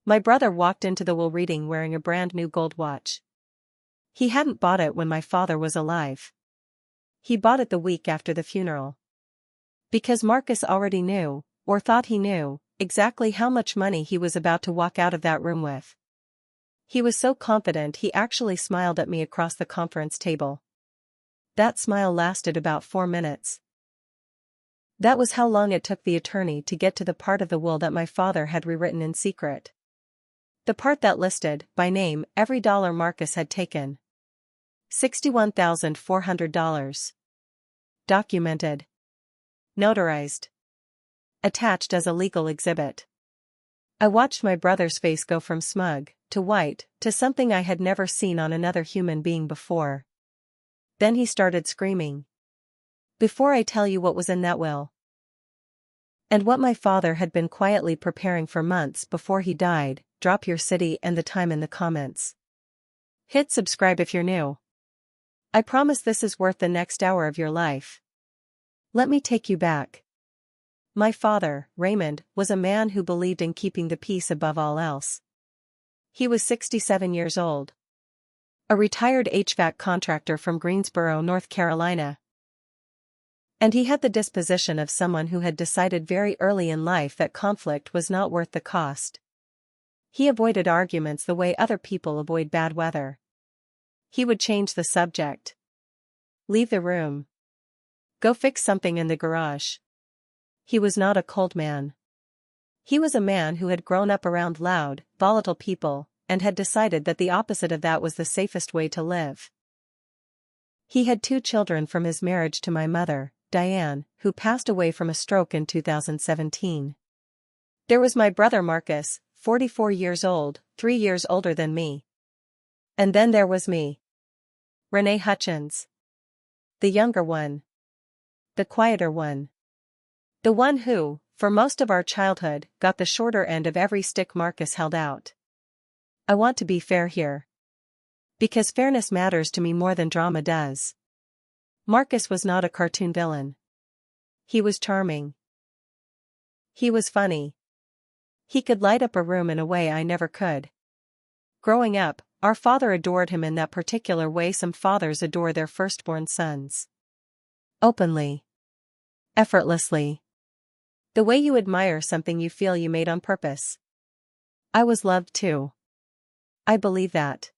My brother walked into the will reading wearing a brand new gold watch. He hadn't bought it when my father was alive. He bought it the week after the funeral. Because Marcus already knew, or thought he knew, exactly how much money he was about to walk out of that room with. He was so confident he actually smiled at me across the conference table. That smile lasted about 4 minutes. That was how long it took the attorney to get to the part of the will that my father had rewritten in secret. The part that listed, by name, every dollar Marcus had taken. $61,400. Documented. Notarized. Attached as a legal exhibit. I watched my brother's face go from smug, to white, to something I had never seen on another human being before. Then he started screaming. Before I tell you what was in that will, and what my father had been quietly preparing for months before he died, drop your city and the time in the comments. Hit subscribe if you're new. I promise this is worth the next hour of your life. Let me take you back. My father, Raymond, was a man who believed in keeping the peace above all else. He was 67 years old. A retired HVAC contractor from Greensboro, North Carolina. And he had the disposition of someone who had decided very early in life that conflict was not worth the cost. He avoided arguments the way other people avoid bad weather. He would change the subject. Leave the room. Go fix something in the garage. He was not a cold man. He was a man who had grown up around loud, volatile people, and had decided that the opposite of that was the safest way to live. He had 2 children from his marriage to my mother, Diane, who passed away from a stroke in 2017. There was my brother Marcus, 44 years old, 3 years older than me. And then there was me. Renee Hutchins. The younger one. The quieter one. The one who, for most of our childhood, got the shorter end of every stick Marcus held out. I want to be fair here. Because fairness matters to me more than drama does. Marcus was not a cartoon villain. He was charming. He was funny. He could light up a room in a way I never could. Growing up, our father adored him in that particular way some fathers adore their firstborn sons. Openly. Effortlessly. The way you admire something you feel you made on purpose. I was loved too. I believe that.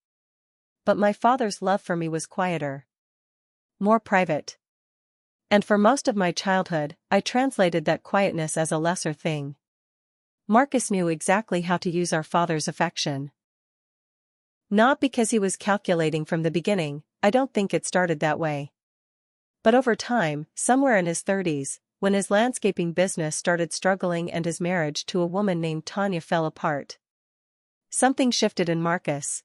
But my father's love for me was quieter. More private. And for most of my childhood, I translated that quietness as a lesser thing. Marcus knew exactly how to use our father's affection. Not because he was calculating from the beginning, I don't think it started that way. But over time, somewhere in his 30s, when his landscaping business started struggling and his marriage to a woman named Tanya fell apart, something shifted in Marcus.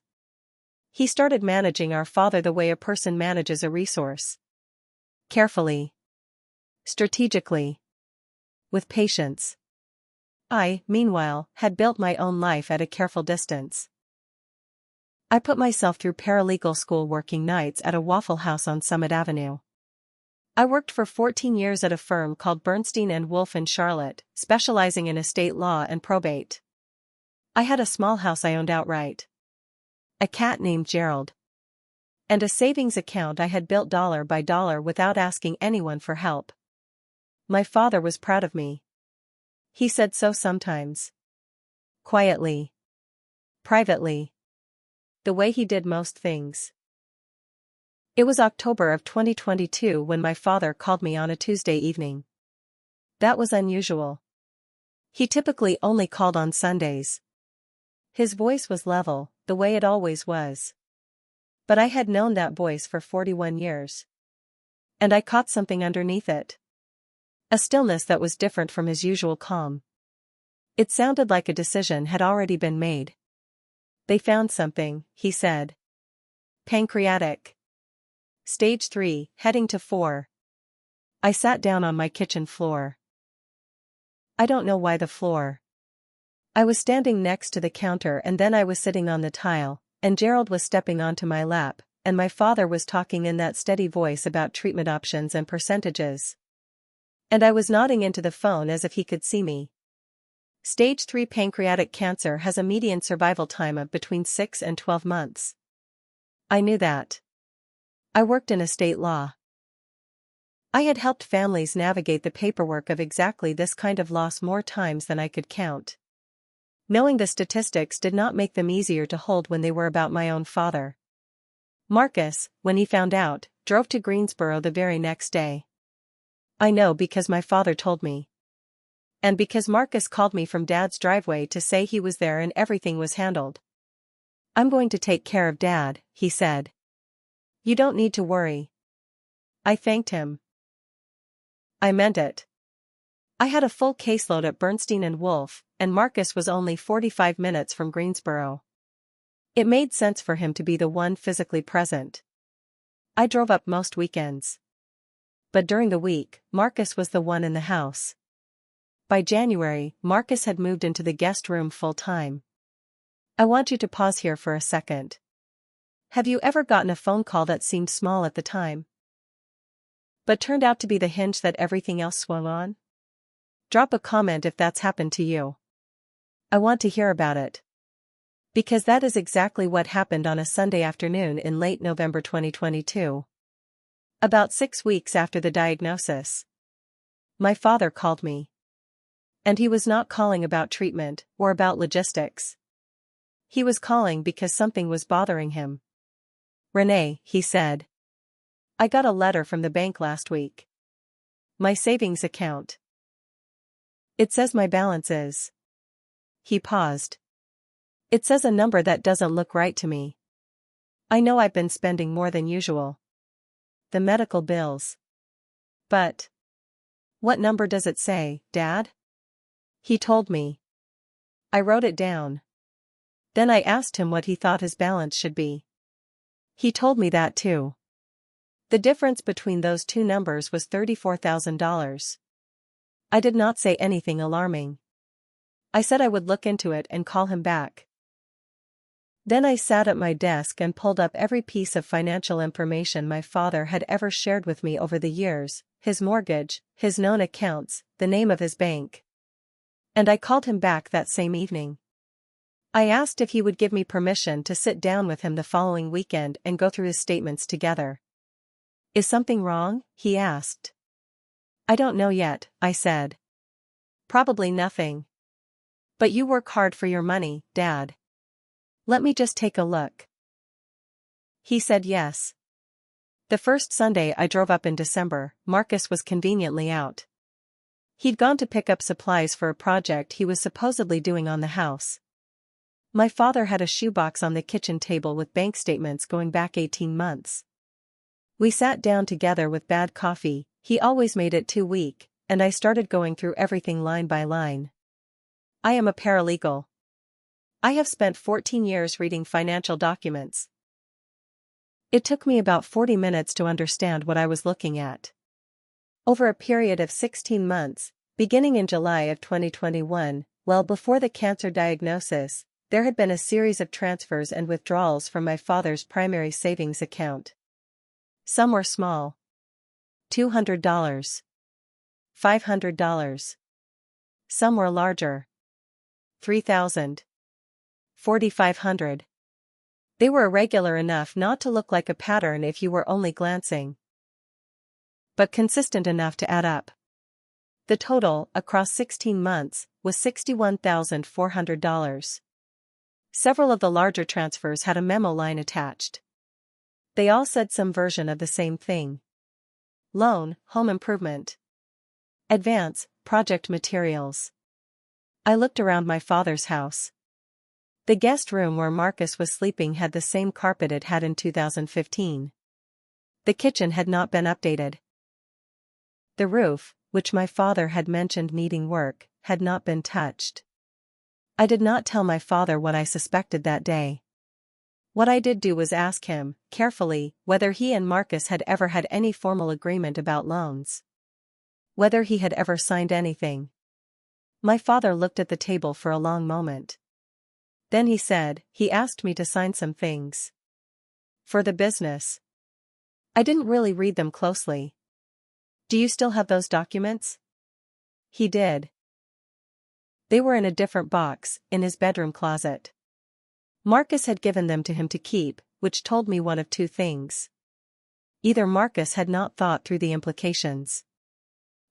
He started managing our father the way a person manages a resource. Carefully. Strategically. With patience. I, meanwhile, had built my own life at a careful distance. I put myself through paralegal school working nights at a Waffle House on Summit Avenue. I worked for 14 years at a firm called Bernstein and Wolfe in Charlotte, specializing in estate law and probate. I had a small house I owned outright. A cat named Gerald. And a savings account I had built dollar by dollar without asking anyone for help. My father was proud of me. He said so sometimes. Quietly. Privately. The way he did most things. It was October of 2022 when my father called me on a Tuesday evening. That was unusual. He typically only called on Sundays. His voice was level, the way it always was. But I had known that voice for 41 years. And I caught something underneath it. A stillness that was different from his usual calm. It sounded like a decision had already been made. They found something, he said. Pancreatic. Stage 3, heading to 4. I sat down on my kitchen floor. I don't know why the floor. I was standing next to the counter and then I was sitting on the tile, and Gerald was stepping onto my lap, and my father was talking in that steady voice about treatment options and percentages. And I was nodding into the phone as if he could see me. Stage 3 pancreatic cancer has a median survival time of between 6 and 12 months. I knew that. I worked in estate law. I had helped families navigate the paperwork of exactly this kind of loss more times than I could count. Knowing the statistics did not make them easier to hold when they were about my own father. Marcus, when he found out, drove to Greensboro the very next day. I know because my father told me. And because Marcus called me from Dad's driveway to say he was there and everything was handled. I'm going to take care of Dad, he said. You don't need to worry. I thanked him. I meant it. I had a full caseload at Bernstein and Wolfe, and Marcus was only 45 minutes from Greensboro. It made sense for him to be the one physically present. I drove up most weekends. But during the week, Marcus was the one in the house. By January, Marcus had moved into the guest room full-time. I want you to pause here for a second. Have you ever gotten a phone call that seemed small at the time, but turned out to be the hinge that everything else swung on? Drop a comment if that's happened to you. I want to hear about it. Because that is exactly what happened on a Sunday afternoon in late November 2022. About 6 weeks after the diagnosis. My father called me. And he was not calling about treatment or about logistics. He was calling because something was bothering him. Renee, he said. I got a letter from the bank last week. My savings account. It says my balance is. He paused. It says a number that doesn't look right to me. I know I've been spending more than usual. The medical bills. But. What number does it say, Dad? He told me. I wrote it down. Then I asked him what he thought his balance should be. He told me that too. The difference between those two numbers was $34,000. I did not say anything alarming. I said I would look into it and call him back. Then I sat at my desk and pulled up every piece of financial information my father had ever shared with me over the years, his mortgage, his known accounts, the name of his bank. And I called him back that same evening. I asked if he would give me permission to sit down with him the following weekend and go through his statements together. Is something wrong? He asked. I don't know yet, I said. Probably nothing. But you work hard for your money, Dad. Let me just take a look. He said yes. The first Sunday I drove up in December, Marcus was conveniently out. He'd gone to pick up supplies for a project he was supposedly doing on the house. My father had a shoebox on the kitchen table with bank statements going back 18 months. We sat down together with bad coffee, he always made it too weak, and I started going through everything line by line. I am a paralegal. I have spent 14 years reading financial documents. It took me about 40 minutes to understand what I was looking at. Over a period of 16 months, beginning in July of 2021, well before the cancer diagnosis, there had been a series of transfers and withdrawals from my father's primary savings account. Some were small. $200. $500. Some were larger. $3,000. $4,500. They were irregular enough not to look like a pattern if you were only glancing, but consistent enough to add up. The total, across 16 months, was $61,400. Several of the larger transfers had a memo line attached. They all said some version of the same thing. Loan, home improvement. Advance, project materials. I looked around my father's house. The guest room where Marcus was sleeping had the same carpet it had in 2015. The kitchen had not been updated. The roof, which my father had mentioned needing work, had not been touched. I did not tell my father what I suspected that day. What I did do was ask him, carefully, whether he and Marcus had ever had any formal agreement about loans. Whether he had ever signed anything. My father looked at the table for a long moment. Then he said, he asked me to sign some things. For the business. I didn't really read them closely. Do you still have those documents? He did. They were in a different box, in his bedroom closet. Marcus had given them to him to keep, which told me one of two things. Either Marcus had not thought through the implications,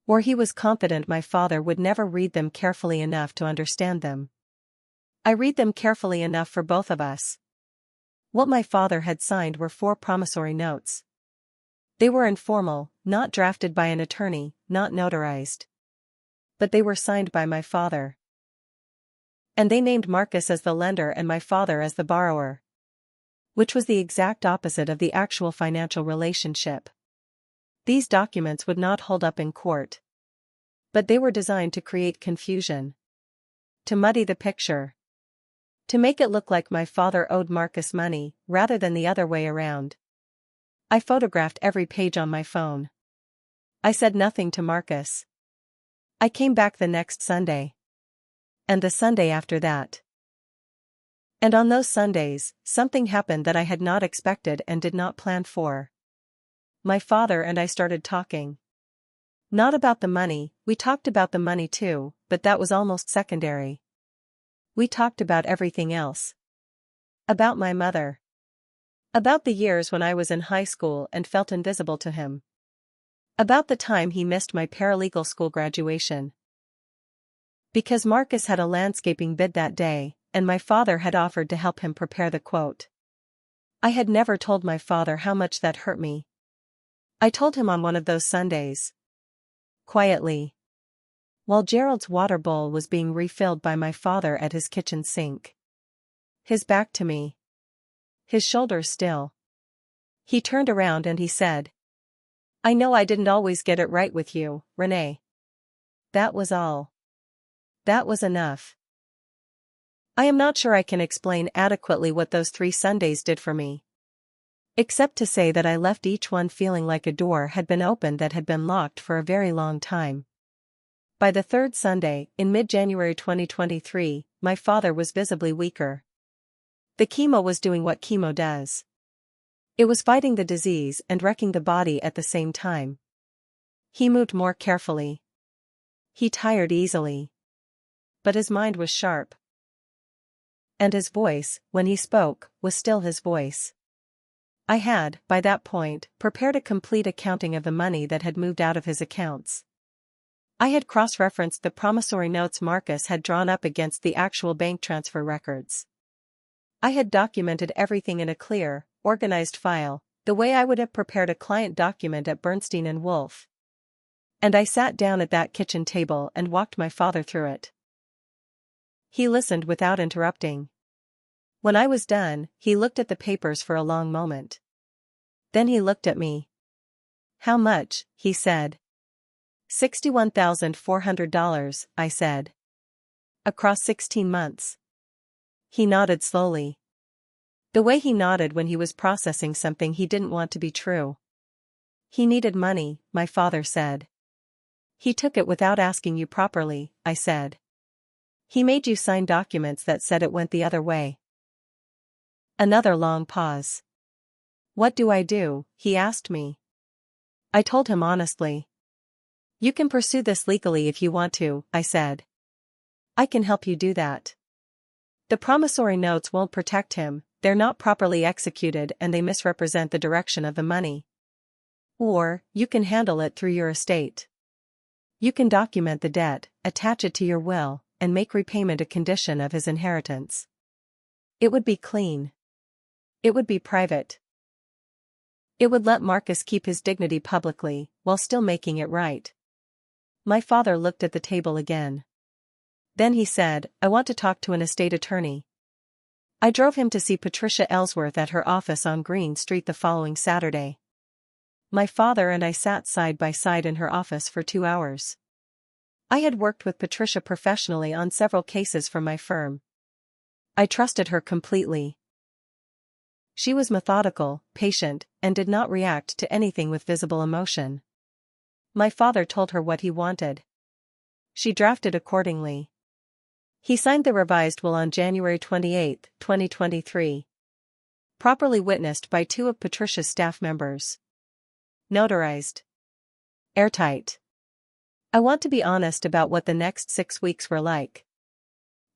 or he was confident my father would never read them carefully enough to understand them. I read them carefully enough for both of us. What my father had signed were 4 promissory notes. They were informal, not drafted by an attorney, not notarized. But they were signed by my father. And they named Marcus as the lender and my father as the borrower, which was the exact opposite of the actual financial relationship. These documents would not hold up in court. But they were designed to create confusion, to muddy the picture, to make it look like my father owed Marcus money, rather than the other way around. I photographed every page on my phone. I said nothing to Marcus. I came back the next Sunday. And the Sunday after that. And on those Sundays, something happened that I had not expected and did not plan for. My father and I started talking. Not about the money, we talked about the money too, but that was almost secondary. We talked about everything else. About my mother. About the years when I was in high school and felt invisible to him. About the time he missed my paralegal school graduation. Because Marcus had a landscaping bid that day, and my father had offered to help him prepare the quote. I had never told my father how much that hurt me. I told him on one of those Sundays. Quietly. While Gerald's water bowl was being refilled by my father at his kitchen sink. His back to me. His shoulders still. He turned around and he said, "I know I didn't always get it right with you, Renee." That was all. That was enough. I am not sure I can explain adequately what those 3 Sundays did for me. Except to say that I left each one feeling like a door had been opened that had been locked for a very long time. By the 3rd Sunday, in mid-January 2023, my father was visibly weaker. The chemo was doing what chemo does. It was fighting the disease and wrecking the body at the same time. He moved more carefully. He tired easily. But his mind was sharp. And his voice, when he spoke, was still his voice. I had, by that point, prepared a complete accounting of the money that had moved out of his accounts. I had cross-referenced the promissory notes Marcus had drawn up against the actual bank transfer records. I had documented everything in a clear, organized file, the way I would have prepared a client document at Bernstein and Wolf. And I sat down at that kitchen table and walked my father through it. He listened without interrupting. When I was done, he looked at the papers for a long moment. Then he looked at me. "How much?" he said. $61,400, I said. "Across 16 months. He nodded slowly. The way he nodded when he was processing something he didn't want to be true. "He needed money," my father said. "He took it without asking you properly," I said. "He made you sign documents that said it went the other way." Another long pause. "What do I do?" he asked me. I told him honestly. "You can pursue this legally if you want to," I said. "I can help you do that. The promissory notes won't protect him, they're not properly executed and they misrepresent the direction of the money. Or, you can handle it through your estate. You can document the debt, attach it to your will, and make repayment a condition of his inheritance. It would be clean. It would be private. It would let Marcus keep his dignity publicly, while still making it right." My father looked at the table again. Then he said, "I want to talk to an estate attorney." I drove him to see Patricia Ellsworth at her office on Green Street the following Saturday. My father and I sat side by side in her office for 2 hours. I had worked with Patricia professionally on several cases from my firm. I trusted her completely. She was methodical, patient, and did not react to anything with visible emotion. My father told her what he wanted. She drafted accordingly. He signed the revised will on January 28, 2023. Properly witnessed by 2 of Patricia's staff members. Notarized. Airtight. I want to be honest about what the next 6 weeks were like.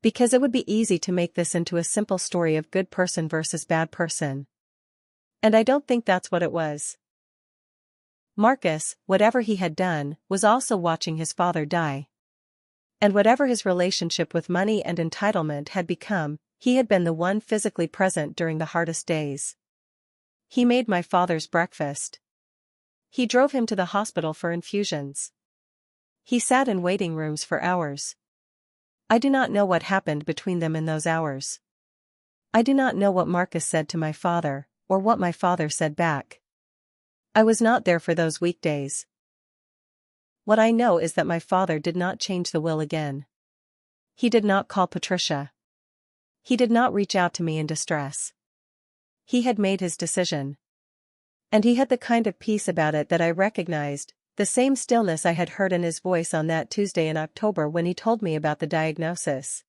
Because it would be easy to make this into a simple story of good person versus bad person. And I don't think that's what it was. Marcus, whatever he had done, was also watching his father die. And whatever his relationship with money and entitlement had become, he had been the one physically present during the hardest days. He made my father's breakfast. He drove him to the hospital for infusions. He sat in waiting rooms for hours. I do not know what happened between them in those hours. I do not know what Marcus said to my father, or what my father said back. I was not there for those weekdays. What I know is that my father did not change the will again. He did not call Patricia. He did not reach out to me in distress. He had made his decision. And he had the kind of peace about it that I recognized, the same stillness I had heard in his voice on that Tuesday in October when he told me about the diagnosis.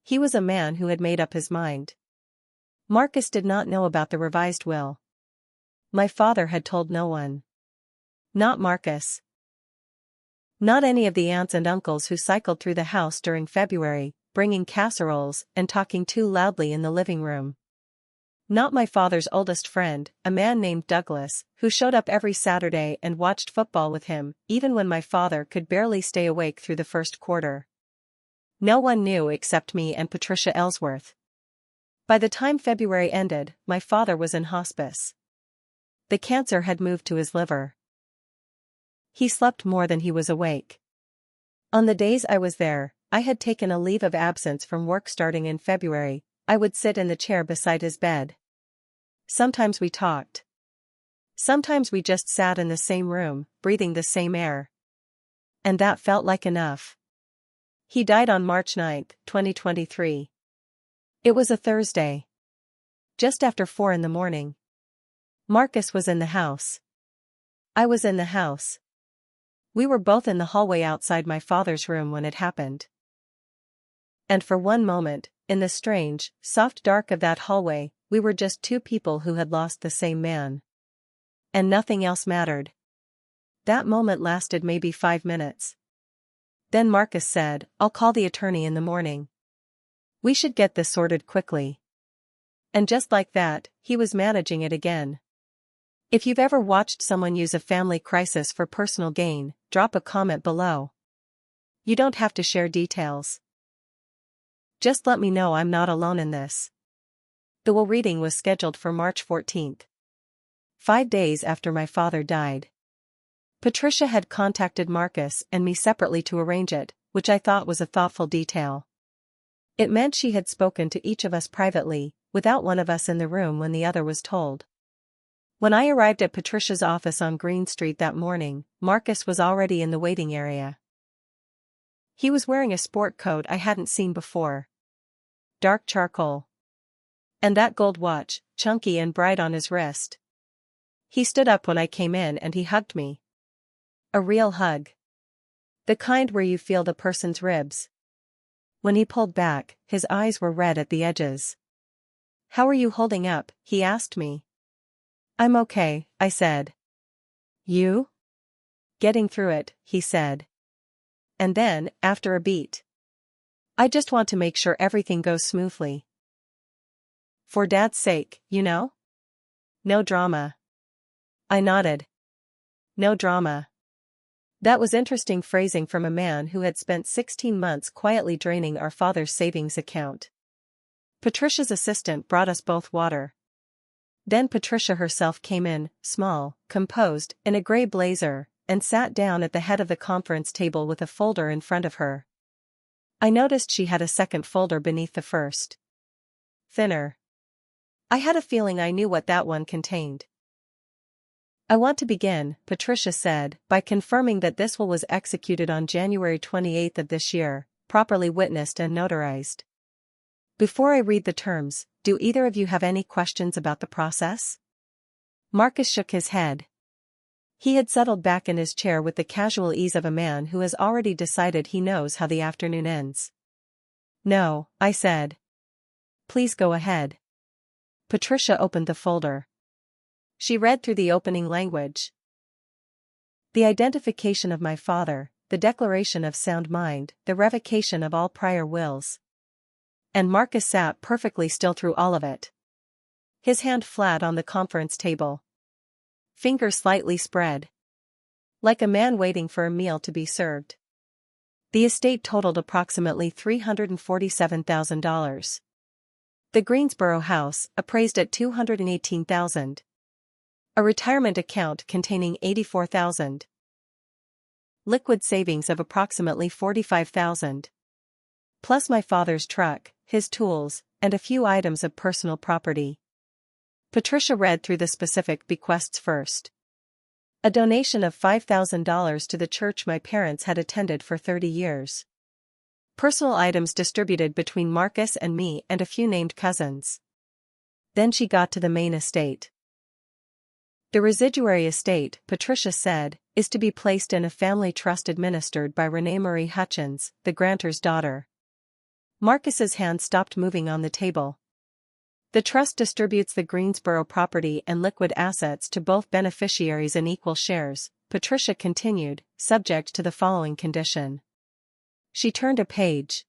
He was a man who had made up his mind. Marcus did not know about the revised will. My father had told no one. Not Marcus. Not any of the aunts and uncles who cycled through the house during February, bringing casseroles and talking too loudly in the living room. Not my father's oldest friend, a man named Douglas, who showed up every Saturday and watched football with him, even when my father could barely stay awake through the first quarter. No one knew except me and Patricia Ellsworth. By the time February ended, my father was in hospice. The cancer had moved to his liver. He slept more than he was awake. On the days I was there, I had taken a leave of absence from work starting in February. I would sit in the chair beside his bed. Sometimes we talked. Sometimes we just sat in the same room, breathing the same air. And that felt like enough. He died on March 9, 2023. It was a Thursday. Just after 4 in the morning. Marcus was in the house. I was in the house. We were both in the hallway outside my father's room when it happened. And for one moment, in the strange, soft dark of that hallway, we were just two people who had lost the same man. And nothing else mattered. That moment lasted maybe 5 minutes. Then Marcus said, "I'll call the attorney in the morning. We should get this sorted quickly." And just like that, he was managing it again. If you've ever watched someone use a family crisis for personal gain, drop a comment below. You don't have to share details. Just let me know I'm not alone in this. The will reading was scheduled for March 14th. 5 days after my father died. Patricia had contacted Marcus and me separately to arrange it, which I thought was a thoughtful detail. It meant she had spoken to each of us privately, without one of us in the room when the other was told. When I arrived at Patricia's office on Green Street that morning, Marcus was already in the waiting area. He was wearing a sport coat I hadn't seen before. Dark charcoal. And that gold watch, chunky and bright on his wrist. He stood up when I came in and he hugged me. A real hug. The kind where you feel the person's ribs. When he pulled back, his eyes were red at the edges. "How are you holding up?" he asked me. "I'm okay," I said. "You?" "Getting through it," he said. And then, after a beat, "I just want to make sure everything goes smoothly. For Dad's sake, you know? No drama." I nodded. No drama. That was interesting phrasing from a man who had spent 16 months quietly draining our father's savings account. Patricia's assistant brought us both water. Then Patricia herself came in, small, composed, in a gray blazer, and sat down at the head of the conference table with a folder in front of her. I noticed she had a second folder beneath the first. Thinner. I had a feeling I knew what that one contained. "I want to begin," Patricia said, "by confirming that this will was executed on January 28th of this year, properly witnessed and notarized. Before I read the terms, do either of you have any questions about the process?" Marcus shook his head. He had settled back in his chair with the casual ease of a man who has already decided he knows how the afternoon ends. "No," I said. "Please go ahead." Patricia opened the folder. She read through the opening language. "The identification of my father, the declaration of sound mind, the revocation of all prior wills, and Marcus sat perfectly still through all of it. His hand flat on the conference table. Fingers slightly spread. Like a man waiting for a meal to be served. The estate totaled approximately $347,000. The Greensboro house, appraised at $218,000. A retirement account containing $84,000. Liquid savings of approximately $45,000. Plus my father's truck, his tools, and a few items of personal property. Patricia read through the specific bequests first. A donation of $5,000 to the church my parents had attended for 30 years. Personal items distributed between Marcus and me and a few named cousins. Then she got to the main estate. The residuary estate, Patricia said, is to be placed in a family trust administered by Renee Marie Hutchins, the grantor's daughter. Marcus's hand stopped moving on the table. The trust distributes the Greensboro property and liquid assets to both beneficiaries in equal shares, Patricia continued, subject to the following condition. She turned a page.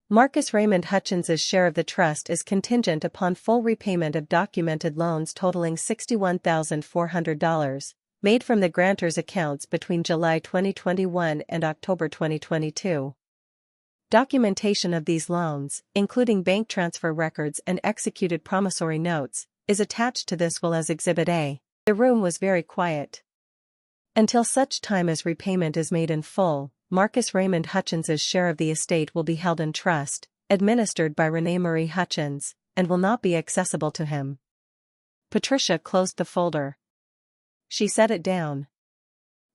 Marcus Raymond Hutchins's share of the trust is contingent upon full repayment of documented loans totaling $61,400, made from the grantor's accounts between July 2021 and October 2022. Documentation of these loans, including bank transfer records and executed promissory notes, is attached to this will as Exhibit A. The room was very quiet. Until such time as repayment is made in full, Marcus Raymond Hutchins's share of the estate will be held in trust, administered by Renee Marie Hutchins, and will not be accessible to him. Patricia closed the folder. She set it down.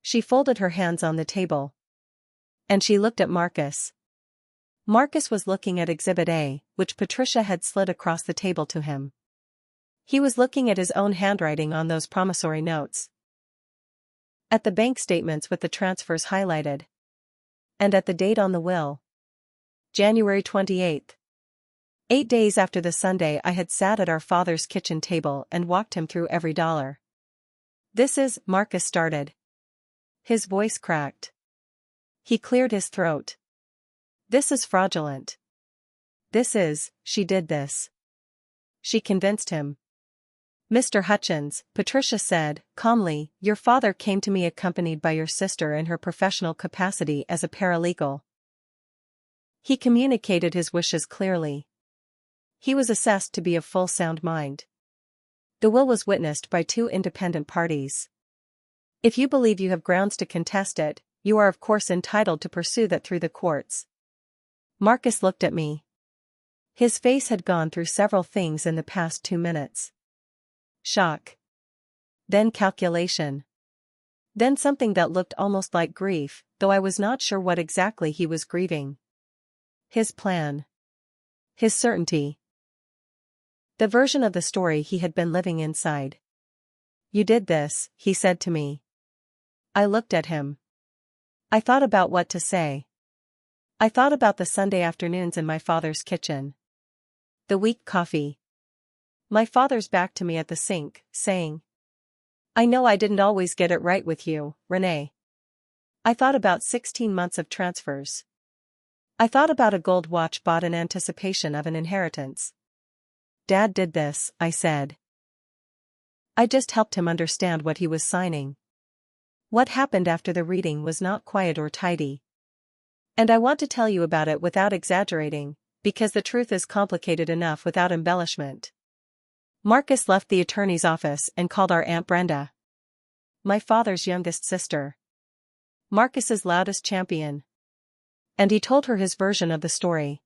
She folded her hands on the table. And she looked at Marcus. Marcus was looking at Exhibit A, which Patricia had slid across the table to him. He was looking at his own handwriting on those promissory notes. At the bank statements with the transfers highlighted. And at the date on the will. January 28th. 8 days after the Sunday I had sat at our father's kitchen table and walked him through every dollar. This is, Marcus started. His voice cracked. He cleared his throat. This is fraudulent. This is, she did this. She convinced him. Mr. Hutchins, Patricia said, calmly, your father came to me accompanied by your sister in her professional capacity as a paralegal. He communicated his wishes clearly. He was assessed to be of full sound mind. The will was witnessed by 2 independent parties. If you believe you have grounds to contest it, you are of course entitled to pursue that through the courts. Marcus looked at me. His face had gone through several things in the past 2 minutes. Shock. Then calculation. Then something that looked almost like grief, though I was not sure what exactly he was grieving. His plan. His certainty. The version of the story he had been living inside. You did this, he said to me. I looked at him. I thought about what to say. I thought about the Sunday afternoons in my father's kitchen. The weak coffee. My father's back to me at the sink, saying, I know I didn't always get it right with you, Renee. I thought about 16 months of transfers. I thought about a gold watch bought in anticipation of an inheritance. Dad did this, I said. I just helped him understand what he was signing. What happened after the reading was not quiet or tidy. And I want to tell you about it without exaggerating, because the truth is complicated enough without embellishment. Marcus left the attorney's office and called our Aunt Brenda. My father's youngest sister. Marcus's loudest champion. And he told her his version of the story.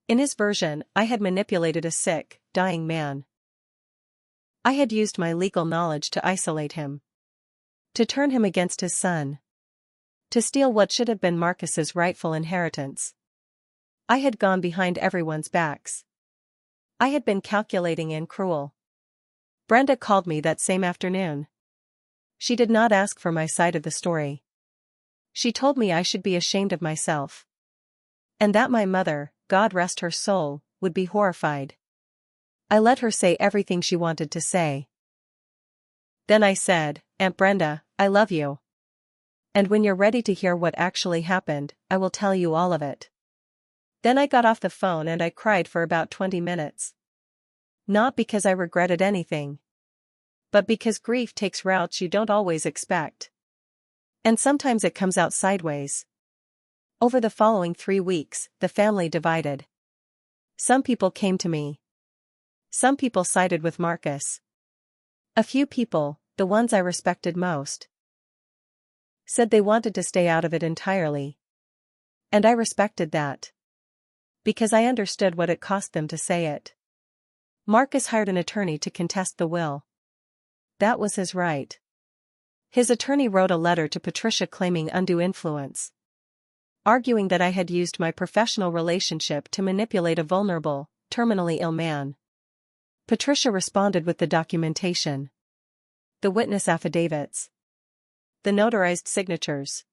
In his version, I had manipulated a sick, dying man. I had used my legal knowledge to isolate him. To turn him against his son. To steal what should have been Marcus's rightful inheritance. I had gone behind everyone's backs. I had been calculating and cruel. Brenda called me that same afternoon. She did not ask for my side of the story. She told me I should be ashamed of myself. And that my mother, God rest her soul, would be horrified. I let her say everything she wanted to say. Then I said, Aunt Brenda, I love you. And when you're ready to hear what actually happened, I will tell you all of it. Then I got off the phone and I cried for about 20 minutes. Not because I regretted anything, but because grief takes routes you don't always expect. And sometimes it comes out sideways. Over the following 3 weeks, the family divided. Some people came to me. Some people sided with Marcus. A few people, the ones I respected most, said they wanted to stay out of it entirely. And I respected that, because I understood what it cost them to say it. Marcus hired an attorney to contest the will. That was his right. His attorney wrote a letter to Patricia claiming undue influence, arguing that I had used my professional relationship to manipulate a vulnerable, terminally ill man. Patricia responded with the documentation, the witness affidavits, the notarized signatures,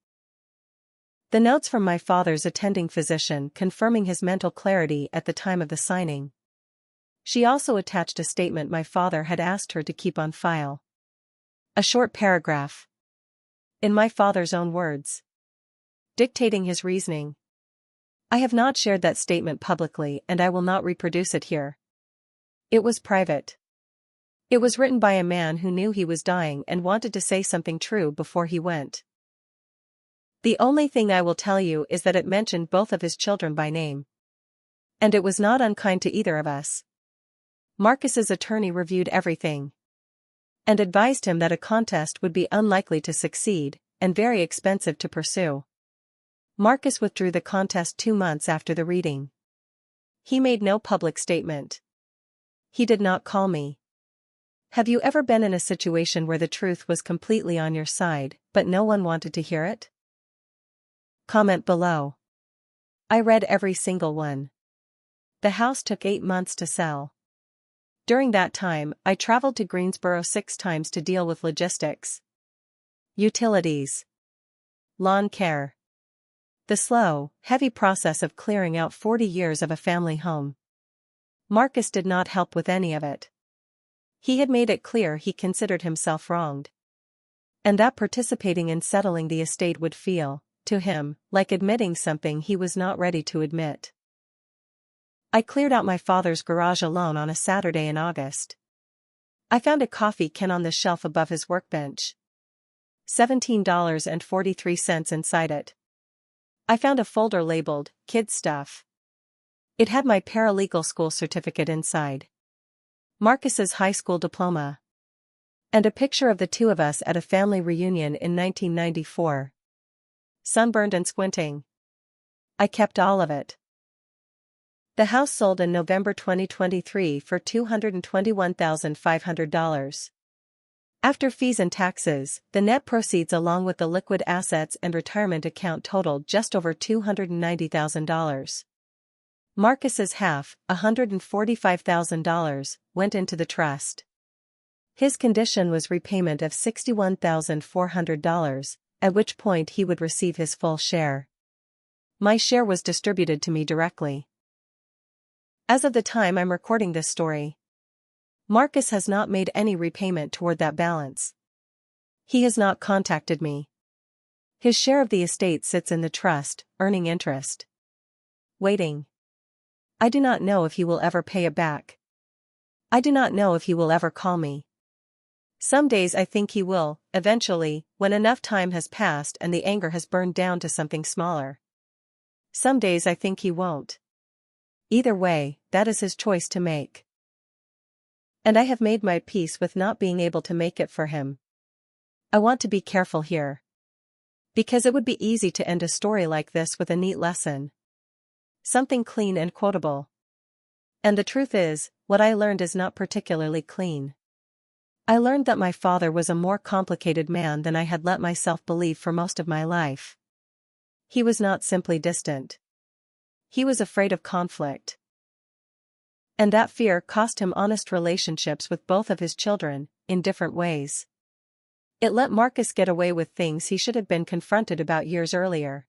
the notes from my father's attending physician confirming his mental clarity at the time of the signing. She also attached a statement my father had asked her to keep on file. A short paragraph, in my father's own words, dictating his reasoning. I have not shared that statement publicly and I will not reproduce it here. It was private. It was written by a man who knew he was dying and wanted to say something true before he went. The only thing I will tell you is that it mentioned both of his children by name. And it was not unkind to either of us. Marcus's attorney reviewed everything and advised him that a contest would be unlikely to succeed and very expensive to pursue. Marcus withdrew the contest 2 months after the reading. He made no public statement. He did not call me. Have you ever been in a situation where the truth was completely on your side, but no one wanted to hear it? Comment below. I read every single one. The house took 8 months to sell. During that time, I traveled to Greensboro 6 times to deal with logistics, utilities, lawn care. The slow, heavy process of clearing out 40 years of a family home. Marcus did not help with any of it. He had made it clear he considered himself wronged, and that participating in settling the estate would feel, to him, like admitting something he was not ready to admit. I cleared out my father's garage alone on a Saturday in August. I found a coffee can on the shelf above his workbench. $17.43 inside it. I found a folder labeled, "Kid Stuff." It had my paralegal school certificate inside, Marcus's high school diploma, and a picture of the two of us at a family reunion in 1994. Sunburned and squinting. I kept all of it. The house sold in November 2023 for $221,500. After fees and taxes, the net proceeds along with the liquid assets and retirement account totaled just over $290,000. Marcus's half, $145,000, went into the trust. His condition was repayment of $61,400, at which point he would receive his full share. My share was distributed to me directly. As of the time I'm recording this story, Marcus has not made any repayment toward that balance. He has not contacted me. His share of the estate sits in the trust, earning interest. Waiting. I do not know if he will ever pay it back. I do not know if he will ever call me. Some days I think he will, eventually, when enough time has passed and the anger has burned down to something smaller. Some days I think he won't. Either way, that is his choice to make. And I have made my peace with not being able to make it for him. I want to be careful here, because it would be easy to end a story like this with a neat lesson. Something clean and quotable. And the truth is, what I learned is not particularly clean. I learned that my father was a more complicated man than I had let myself believe for most of my life. He was not simply distant. He was afraid of conflict. And that fear cost him honest relationships with both of his children, in different ways. It let Marcus get away with things he should have been confronted about years earlier.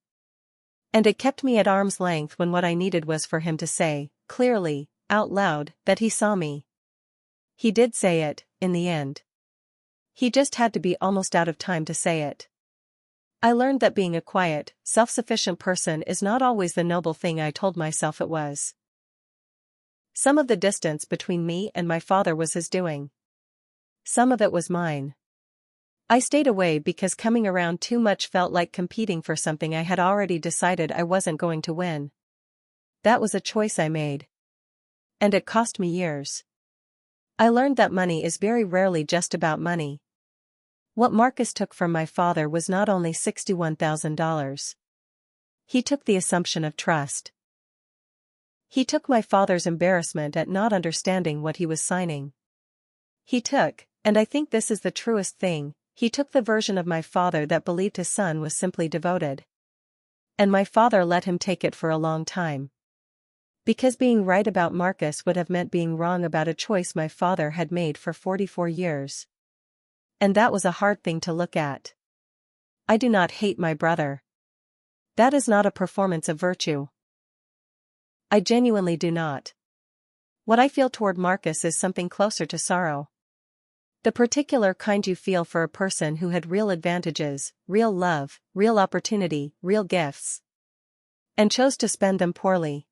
And it kept me at arm's length when what I needed was for him to say, clearly, out loud, that he saw me. He did say it, in the end. He just had to be almost out of time to say it. I learned that being a quiet, self-sufficient person is not always the noble thing I told myself it was. Some of the distance between me and my father was his doing. Some of it was mine. I stayed away because coming around too much felt like competing for something I had already decided I wasn't going to win. That was a choice I made. And it cost me years. I learned that money is very rarely just about money. What Marcus took from my father was not only $61,000. He took the assumption of trust. He took my father's embarrassment at not understanding what he was signing. He took, and I think this is the truest thing, he took the version of my father that believed his son was simply devoted. And my father let him take it for a long time. Because being right about Marcus would have meant being wrong about a choice my father had made for 44 years. And that was a hard thing to look at. I do not hate my brother. That is not a performance of virtue. I genuinely do not. What I feel toward Marcus is something closer to sorrow. The particular kind you feel for a person who had real advantages, real love, real opportunity, real gifts, and chose to spend them poorly.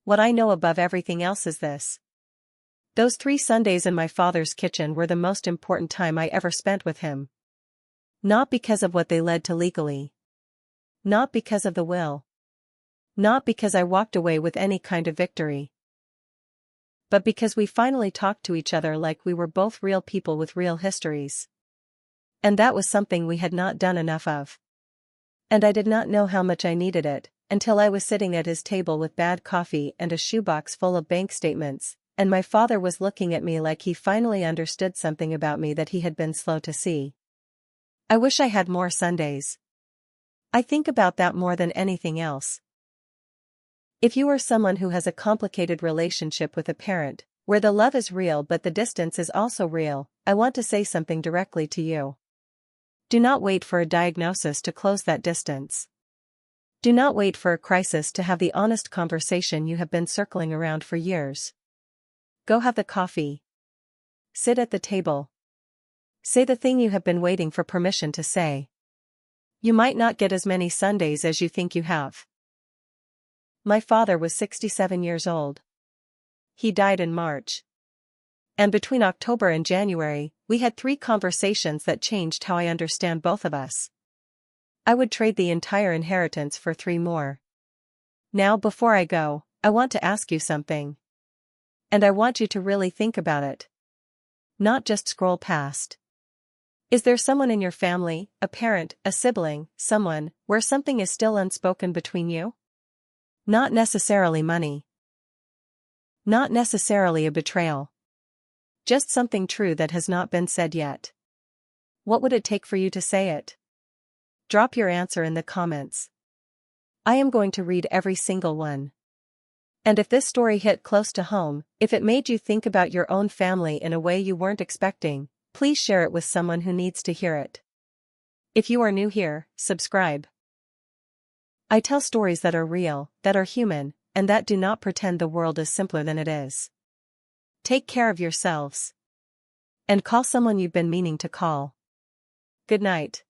What I know above everything else is this. Those 3 Sundays in my father's kitchen were the most important time I ever spent with him. Not because of what they led to legally. Not because of the will. Not because I walked away with any kind of victory. But because we finally talked to each other like we were both real people with real histories. And that was something we had not done enough of. And I did not know how much I needed it, until I was sitting at his table with bad coffee and a shoebox full of bank statements, and my father was looking at me like he finally understood something about me that he had been slow to see. I wish I had more Sundays. I think about that more than anything else. If you are someone who has a complicated relationship with a parent, where the love is real but the distance is also real, I want to say something directly to you. Do not wait for a diagnosis to close that distance. Do not wait for a crisis to have the honest conversation you have been circling around for years. Go have the coffee. Sit at the table. Say the thing you have been waiting for permission to say. You might not get as many Sundays as you think you have. My father was 67 years old. He died in March. And between October and January, we had 3 conversations that changed how I understand both of us. I would trade the entire inheritance for 3 more. Now, before I go, I want to ask you something. And I want you to really think about it. Not just scroll past. Is there someone in your family, a parent, a sibling, someone, where something is still unspoken between you? Not necessarily money. Not necessarily a betrayal. Just something true that has not been said yet. What would it take for you to say it? Drop your answer in the comments. I am going to read every single one. And if this story hit close to home, if it made you think about your own family in a way you weren't expecting, please share it with someone who needs to hear it. If you are new here, subscribe. I tell stories that are real, that are human, and that do not pretend the world is simpler than it is. Take care of yourselves. And call someone you've been meaning to call. Good night.